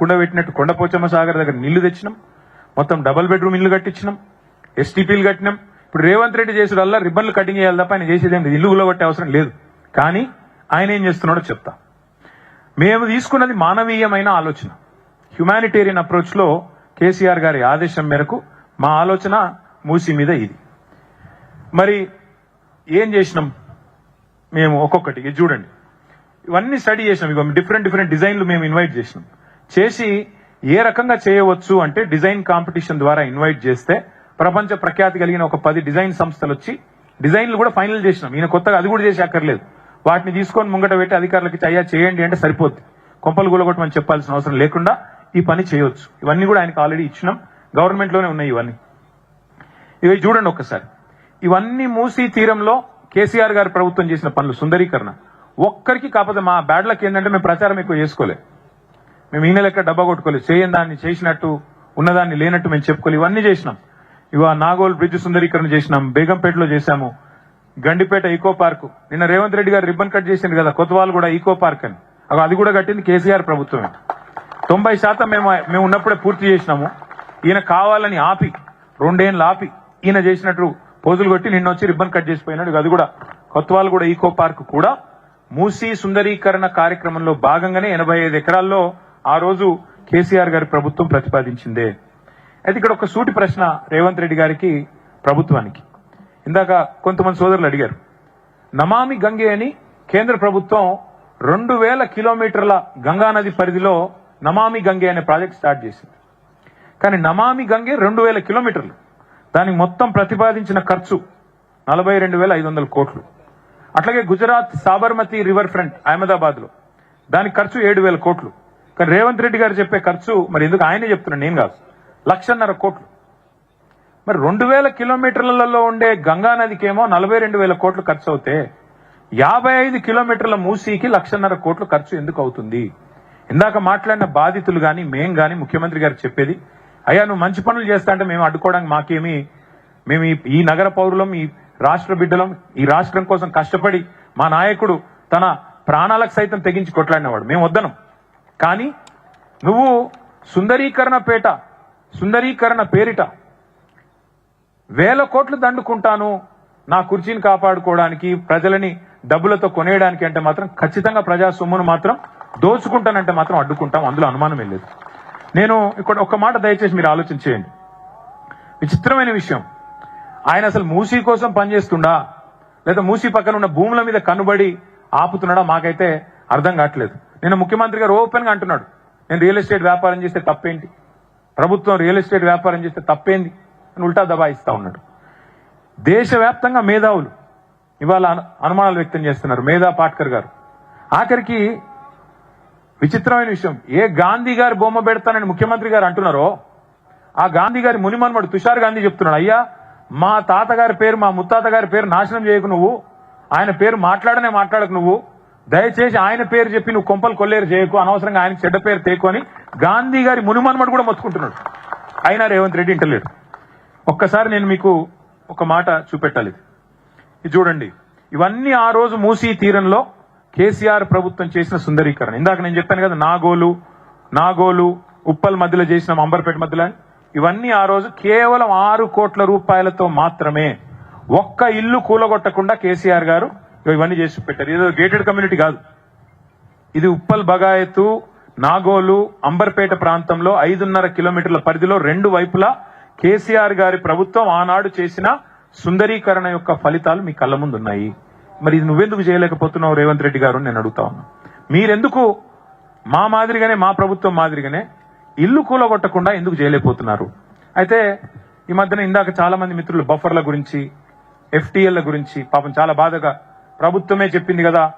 కుండబెట్టినట్టు కొండపోచమ్మ సాగర్ దగ్గర నీళ్లు తెచ్చినాం, మొత్తం డబుల్ బెడ్రూమ్ ఇల్లు కట్టించినాం, ఎస్టీపీలు కట్టినాం. ఇప్పుడు రేవంత్ రెడ్డి చేసుడల్లా రిబ్బన్లు కటింగ్ చేయాలి తప్ప ఆయన చేసేదేం ఇల్లు కూలగొట్టే అవసరం లేదు. కానీ ఆయన ఏం చేస్తున్నాడో చెప్తా. మేము తీసుకున్నది మానవీయమైన ఆలోచన, హ్యుమానిటేరియన్ అప్రోచ్ లో కేసీఆర్ గారి ఆదేశం మేరకు మా ఆలోచన మూసీ మీద ఇది. మరి ఏం చేసినాం మేము ఒక్కొక్కటి ఇది చూడండి. ఇవన్నీ స్టడీ చేసినాం. ఇక డిఫరెంట్ డిజైన్లు మేము ఇన్వైట్ చేసినాం. చేసి ఏ రకంగా చేయవచ్చు అంటే డిజైన్ కాంపిటీషన్ ద్వారా ఇన్వైట్ చేస్తే ప్రపంచ ప్రఖ్యాతి కలిగిన ఒక 10 డిజైన్ సంస్థలు వచ్చి డిజైన్లు కూడా ఫైనల్ చేసినాం. ఈయన కొత్తగా అది కూడా చేసి అక్కర్లేదు. వాటిని తీసుకొని ముంగట పెట్టి అధికారులకి అయ్యా చేయండి అంటే సరిపోద్ది. కొంపలు కూలగొట్టమని చెప్పాల్సిన అవసరం లేకుండా ఈ పని చేయొచ్చు. ఇవన్నీ కూడా ఆయనకు ఆల్రెడీ ఇచ్చినాం. గవర్నమెంట్ లోనే ఉన్నాయి ఇవన్నీ. ఇవి చూడండి ఒక్కసారి. ఇవన్నీ మూసీ తీరంలో కేసీఆర్ గారి ప్రభుత్వం చేసిన పనులు సుందరీకరణ. ఒక్కరికి కాకపోతే మా బ్యాడ్ లక్ ఏంటంటే మేము ప్రచారం ఎక్కువ చేసుకోలేదు. మేము ఈయన లెక్క డబ్బా కొట్టుకోలేదు. చేయని దాన్ని చేసినట్టు, ఉన్నదాన్ని లేనట్టు మేము చెప్పుకోలేదు. ఇవన్నీ చేసినాం. ఇవా నాగోల్ బ్రిడ్జ్ సుందరీకరణ చేసినాం, బేగంపేటలో చేశాము, గండిపేట ఈకో పార్క్. నిన్న రేవంత్ రెడ్డి గారు రిబ్బన్ కట్ చేసింది కదా కొత్తవాళ్ళు కూడా ఈకో పార్క్ అని, అది కూడా కట్టింది కేసీఆర్ ప్రభుత్వమే. 90% మేము ఉన్నప్పుడే పూర్తి చేసినాము. ఈయన కావాలని ఆపి 2 ఏళ్ళు ఆపి ఈయన చేసినట్టు పోజులు కొట్టి నిన్న వచ్చి రిబ్బన్ కట్ చేసిపోయినాడు. అది కూడా కొత్తవాళ్ళు కూడా ఈకో పార్క్ కూడా మూసీ సుందరీకరణ కార్యక్రమంలో భాగంగానే 85 ఎకరాల్లో ఆ రోజు కేసీఆర్ గారి ప్రభుత్వం ప్రతిపాదించిందే. అయితే ఇక్కడ ఒక సూటి ప్రశ్న రేవంత్ రెడ్డి గారికి, ప్రభుత్వానికి. ఇందాక కొంతమంది సోదరులు అడిగారు. నమామి గంగే అని కేంద్ర ప్రభుత్వం 2000 కిలోమీటర్ల గంగానది పరిధిలో నమామి గంగే అనే ప్రాజెక్ట్ స్టార్ట్ చేసింది. కానీ నమామి గంగే 2000 కిలోమీటర్లు. దానికి మొత్తం ప్రతిపాదించిన ఖర్చు 42,500 కోట్లు. అట్లాగే గుజరాత్ సాబర్మతి రివర్ ఫ్రంట్ అహ్మదాబాద్ లో దానికి ఖర్చు 7,000 కోట్లు. కానీ రేవంత్ రెడ్డి గారు చెప్పే ఖర్చు మరి ఎందుకు ఆయనే చెప్తున్నాను, నేను కాదు, 1,50,000 కోట్లు. మరి 2000 కిలోమీటర్లలో ఉండే గంగా నదికేమో 42,000 కోట్లు ఖర్చు అవుతే 55 కిలోమీటర్ల మూసీకి 1,50,000 కోట్లు ఖర్చు ఎందుకు అవుతుంది? ఇందాక మాట్లాడిన బాధితులు గాని మేం గాని ముఖ్యమంత్రి గారు చెప్పేది, అయ్యా నువ్వు మంచి పనులు చేస్తా అంటే మేము అడ్డుకోవడానికి మాకేమి, మేము ఈ నగర పౌరులం, ఈ రాష్ట్ర బిడ్డలం, ఈ రాష్ట్రం కోసం కష్టపడి మా నాయకుడు తన ప్రాణాలకు సైతం తెగించి కొట్లాడినవాడు, మేము వద్దనం. కానీ నువ్వు సుందరీకరణ పేరిట 1000 కోట్లు దండుకుంటాను నా కుర్చీని కాపాడుకోవడానికి, ప్రజలని డబ్బులతో కొనేయడానికి అంటే మాత్రం ఖచ్చితంగా ప్రజా సొమ్మును మాత్రం దోచుకుంటానంటే మాత్రం అడ్డుకుంటాం. అందులో అనుమానం లేదు. నేను ఇక్కడ ఒక్క మాట దయచేసి మీరు ఆలోచన చేయండి. విచిత్రమైన విషయం, ఆయన అసలు మూసీ కోసం పనిచేస్తుండా లేదా మూసీ పక్కన ఉన్న భూముల మీద కనుబడి ఆపుతున్నాడా మాకైతే అర్థం కావట్లేదు. నిన్న ముఖ్యమంత్రి గారు ఓపెన్ గా అంటున్నాడు, నేను రియల్ ఎస్టేట్ వ్యాపారం చేస్తే తప్పేంటి, ప్రభుత్వం రియల్ ఎస్టేట్ వ్యాపారం చేస్తే తప్పేంది అని ఉల్టా దబాయిస్తా ఉన్నాడు. దేశవ్యాప్తంగా మేధావులు ఇవాళ అనుమానాలు వ్యక్తం చేస్తున్నారు. మేధా పాట్కర్ గారు ఆఖరికి విచిత్రమైన విషయం, ఏ గాంధీ గారి బొమ్మ పెడతానని ముఖ్యమంత్రి గారు అంటున్నారో ఆ గాంధీ గారి మునిమన్మడు తుషార్ గాంధీ చెప్తున్నాడు, అయ్యా మా తాతగారి పేరు, మా ముత్తాత గారి పేరు నాశనం చేయకు నువ్వు, ఆయన పేరు మాట్లాడకు నువ్వు, దయచేసి ఆయన పేరు చెప్పి నువ్వు కొంపలు కొల్లేరు చేయకు, అనవసరంగా ఆయనకు చెడ్డ పేరు తేకు అని గాంధీ గారి మునిమన్మడు కూడా మొత్తుకుంటున్నాడు. అయినా రేవంత్ రెడ్డి ఇంటలేడు. ఒక్కసారి నేను మీకు ఒక మాట చూపెట్టాలి. ఇది చూడండి. ఇవన్నీ ఆ రోజు మూసీ తీరంలో కేసీఆర్ ప్రభుత్వం చేసిన సుందరీకరణ. ఇందాక నేను చెప్పాను కదా, నాగోలు ఉప్పల్ మధ్యలో చేసిన అంబర్పేట మధ్యలో, ఇవన్నీ ఆ రోజు కేవలం 6 కోట్ల రూపాయలతో మాత్రమే, ఒక్క ఇల్లు కూలగొట్టకుండా కేసీఆర్ గారు ఇవన్నీ చేసి పెట్టారు. ఏదో గేటెడ్ కమ్యూనిటీ కాదు, ఇది ఉప్పల్ బగాయతు, నాగోలు, అంబర్పేట ప్రాంతంలో 5.5 కిలోమీటర్ల పరిధిలో 2 వైపులా కేసీఆర్ గారి ప్రభుత్వం ఆనాడు చేసిన సుందరీకరణ యొక్క ఫలితాలు మీ కళ్ళ ముందు ఉన్నాయి. మరి ఇది నువ్వెందుకు చేయలేకపోతున్నావు రేవంత్ రెడ్డి గారు నేను అడుగుతా ఉన్నా. మీరెందుకు మా మాదిరిగానే, మా ప్రభుత్వం మాదిరిగానే ఇల్లు కూలగొట్టకుండా ఎందుకు చేయలేకపోతున్నారు? అయితే ఈ మధ్యన ఇందాక చాలా మంది మిత్రులు బఫర్ల గురించి, FTL గురించి పాపం చాలా బాధగా, ప్రభుత్వమే చెప్పింది కదా